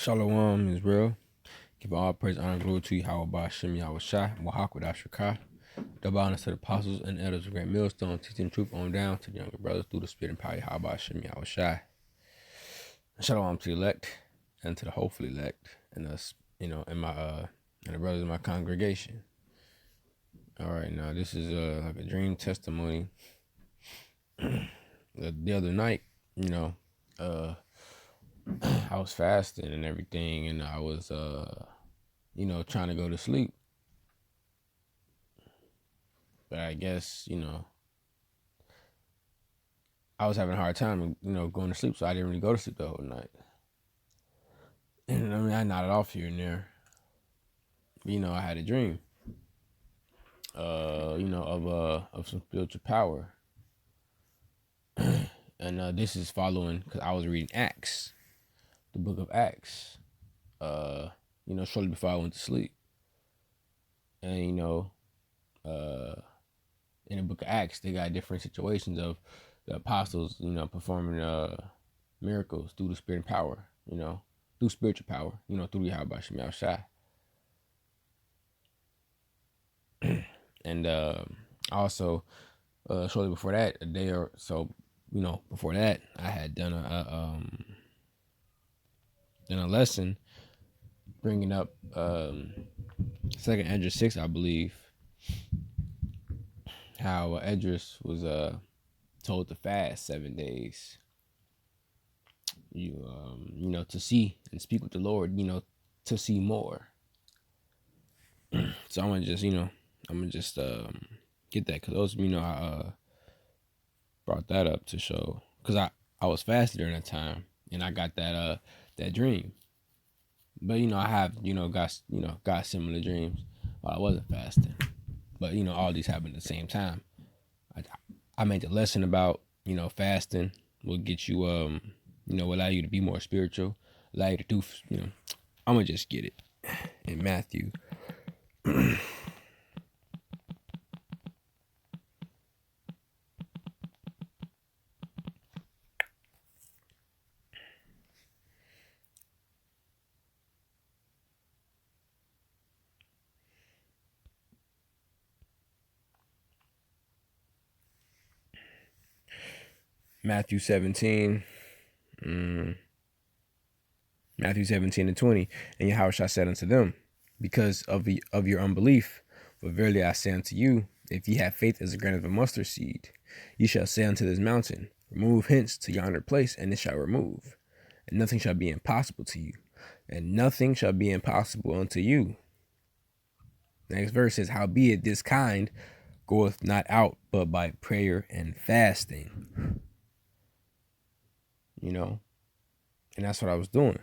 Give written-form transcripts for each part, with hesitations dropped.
Shalom is real. Give all praise, honor, glory to you, How about Shem Yahweh Shai, Wahak with Ashrakah. Double honor to the apostles and elders of Great Millstone, teaching truth on down to the younger brothers through the spirit and power, How about Shem Yahweh Shai. Shalom to the elect and to the hopefully elect, and us, and my and the brothers in my congregation. All right, now this is like a dream testimony. The other night, I was fasting and everything, and I was trying to go to sleep. But I guess, I was having a hard time, going to sleep, so I didn't really go to sleep the whole night. And I mean, I nodded off here and there. I had a dream, of some spiritual power. And this is following, because I was reading Acts, the book of Acts, shortly before I went to sleep. And, in the book of Acts, they got different situations of the apostles, performing miracles through the spirit and power, through spiritual power, through the Yahweh Shem Shai. And also, shortly before that, a day or so, before that, I had done a lesson bringing up 2nd Esdras 6, I believe, how Esdras was told to fast 7 days. To see and speak with the Lord, to see more. So I'm gonna just, get that, because those, I brought that up to show, because I was fasting during that time, and I got that dream. But I have got similar dreams while I wasn't fasting. But all these happened at the same time. I made the lesson about fasting will get you will allow you to be more spiritual, allow you to do I'm gonna just get it in Matthew. Matthew 17. Matthew 17 and 20. And Yahushua said unto them, because of your unbelief, for verily I say unto you, if ye have faith as a grain of a mustard seed, ye shall say unto this mountain, remove hence to yonder place, and it shall remove. And nothing shall be impossible to you. And nothing shall be impossible unto you. Next verse says, howbeit this kind goeth not out but by prayer and fasting. And that's what I was doing.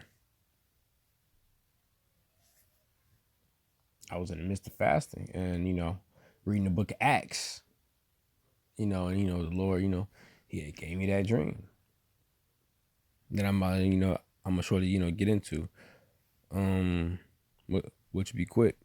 I was in the midst of fasting and, reading the book of Acts, and, the Lord, he had gave me that dream that I'm gonna shortly, get into, which would be quick.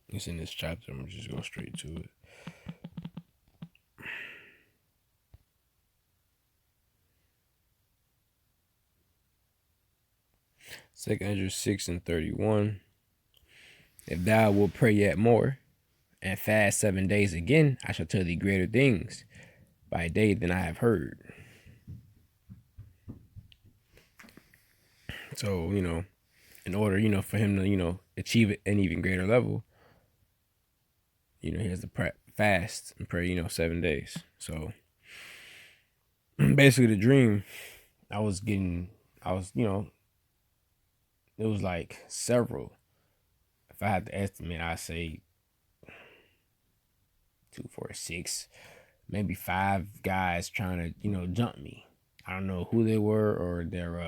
It's in this chapter. I'm gonna just go straight to it. Second Esdras 6 and 31. If thou wilt pray yet more, and fast 7 days again, I shall tell thee greater things by day than I have heard. So, in order, for him to, achieve an even greater level, he has to fast and pray, 7 days. So, basically the dream, it was like several. If I had to estimate, I'd say 2, 4, 6, maybe 5 guys trying to, jump me. I don't know who they were or their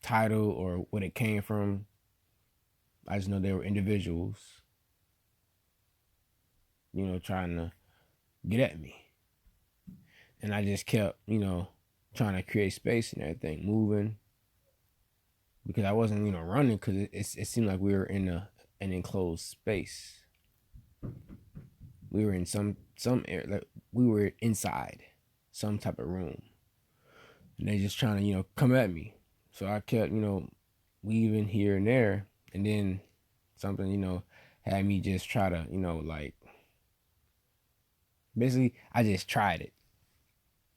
title or what it came from. I just know they were individuals, trying to get at me. And I just kept, trying to create space and everything, moving, because I wasn't, running, because it seemed like we were in an enclosed space. We were in some air, like we were inside some type of room, and they just trying to come at me. So I kept weaving here and there, and then something had me just try to like, basically I just tried it.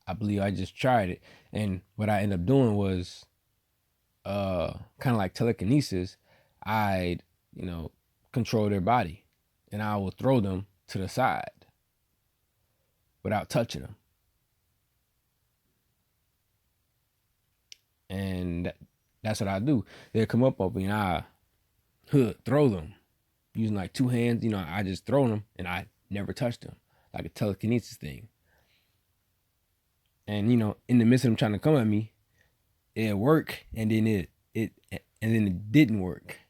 I believe I just tried it, and what I ended up doing was kind of like telekinesis. I'd control their body, and I would throw them to the side without touching them. And that's what I do. They'll come up me, and I throw them using like two hands. I just throw them, and I never touch them, like a telekinesis thing. And in the midst of them trying to come at me, it worked, and then it didn't work.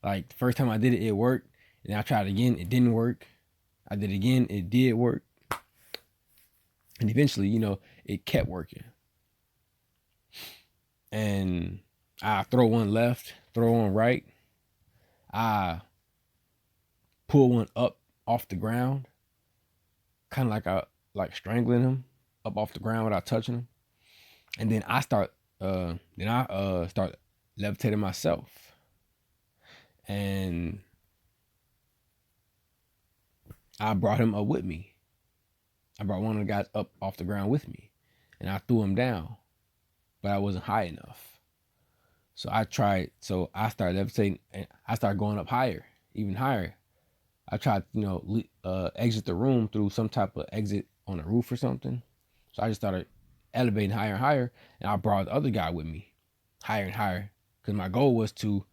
Like the first time I did it, it worked, and I tried again, it didn't work. I did it again, it did work, and eventually, it kept working. And I throw one left, throw one right. I pull one up off the ground, kind of like strangling him up off the ground without touching him. And then I start levitating myself. And I brought him up with me. I brought one of the guys up off the ground with me, and I threw him down, but I wasn't high enough. So I started levitating, and I started going up higher, even higher. I tried, exit the room through some type of exit on the roof or something. So I just started elevating higher and higher, and I brought the other guy with me, higher and higher, because my goal was to,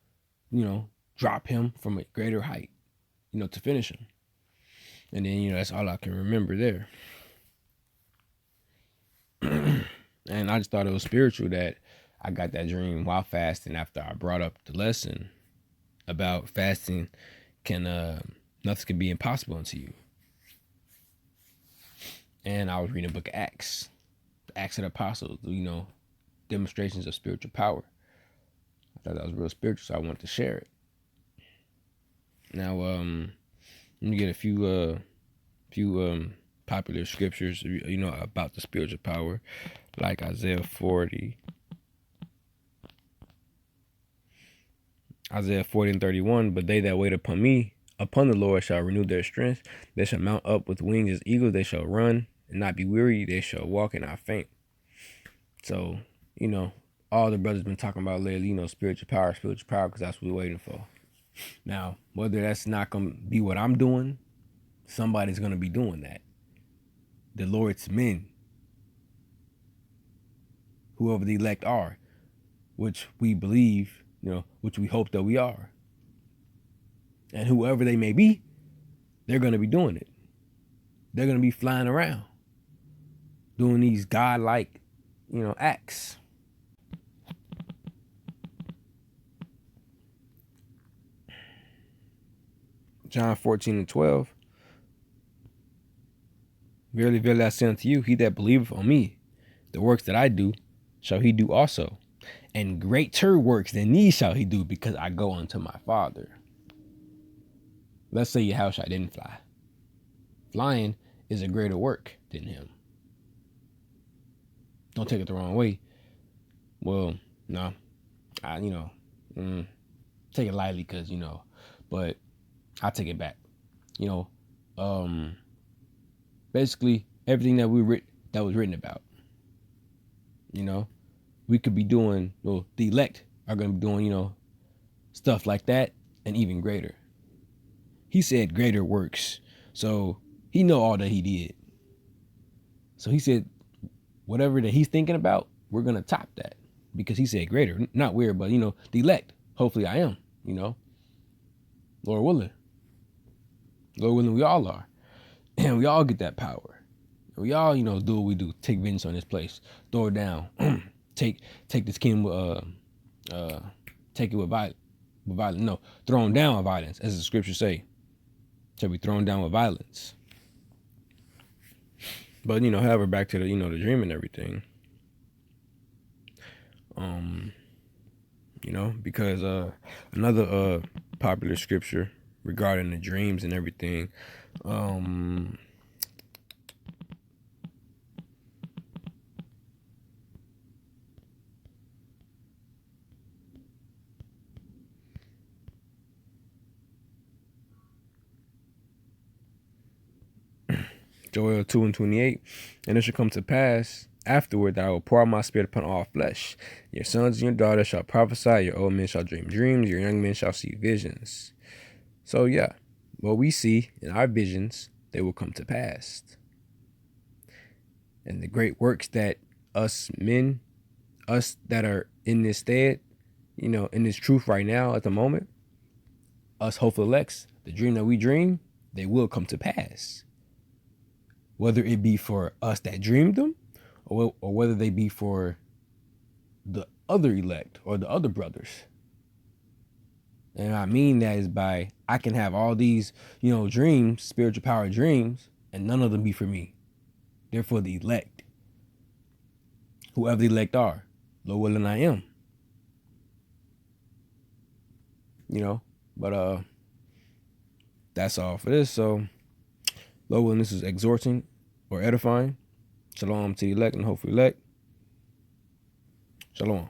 drop him from a greater height, to finish him. And then, that's all I can remember there. And I just thought it was spiritual that I got that dream while fasting, after I brought up the lesson about fasting nothing can be impossible unto you. And I was reading the book of Acts, the Acts of the Apostles, demonstrations of spiritual power. I thought that was real spiritual, so I wanted to share it. Now, let me get a few popular scriptures, about the spiritual power, like Isaiah 40. Isaiah 40 and 31, but they that wait upon me, upon the Lord, shall renew their strength. They shall mount up with wings as eagles. They shall run and not be weary. They shall walk and not faint. So, all the brothers been talking about lately, spiritual power, because that's what we're waiting for. Now, whether that's not going to be what I'm doing, somebody's going to be doing that. The Lord's men, whoever the elect are, which we believe, which we hope that we are. And whoever they may be, they're going to be doing it. They're going to be flying around doing these godlike, acts. John 14 and 12. Verily, verily, I say unto you, he that believeth on me, the works that I do, shall he do also. And greater works than these shall he do, because I go unto my Father. Let's say Yahushua didn't fly. Flying is a greater work than him. Don't take it the wrong way. Well, no. Take it lightly, because, but I take it back. Basically everything that was written about. We could be doing, the elect are going to be doing, stuff like that and even greater. He said greater works. So he know all that he did. So he said whatever that he's thinking about, we're going to top that, because he said greater. Not weird, but, the elect. Hopefully I am, Lord willing. Lord willing, we all are. And we all get that power. We all, do what we do. Take vengeance on this place. Throw it down. take this kingdom, take it with violence. No, thrown down with violence, as the scriptures say. Shall be thrown down with violence. But, however, back to the, the dream and everything. You know, because another popular scripture regarding the dreams and everything, Joel 2:28, and it shall come to pass afterward that I will pour out my spirit upon all flesh. Your sons and your daughters shall prophesy, your old men shall dream dreams, your young men shall see visions. So yeah, what we see in our visions, they will come to pass. And the great works that us men, us that are in this stead, you know, in this truth right now at the moment, us hopeful elects, the dream that we dream, they will come to pass. Whether it be for us that dreamed them, or whether they be for the other elect or the other brothers. And I mean that is by, I can have all these, you know, dreams, spiritual power dreams, and none of them be for me. They're for the elect. Whoever the elect are, Lord willing I am. You know, but that's all for this. So, Lord willing, this is exhorting or edifying. Shalom to the elect and hopefully elect. Shalom.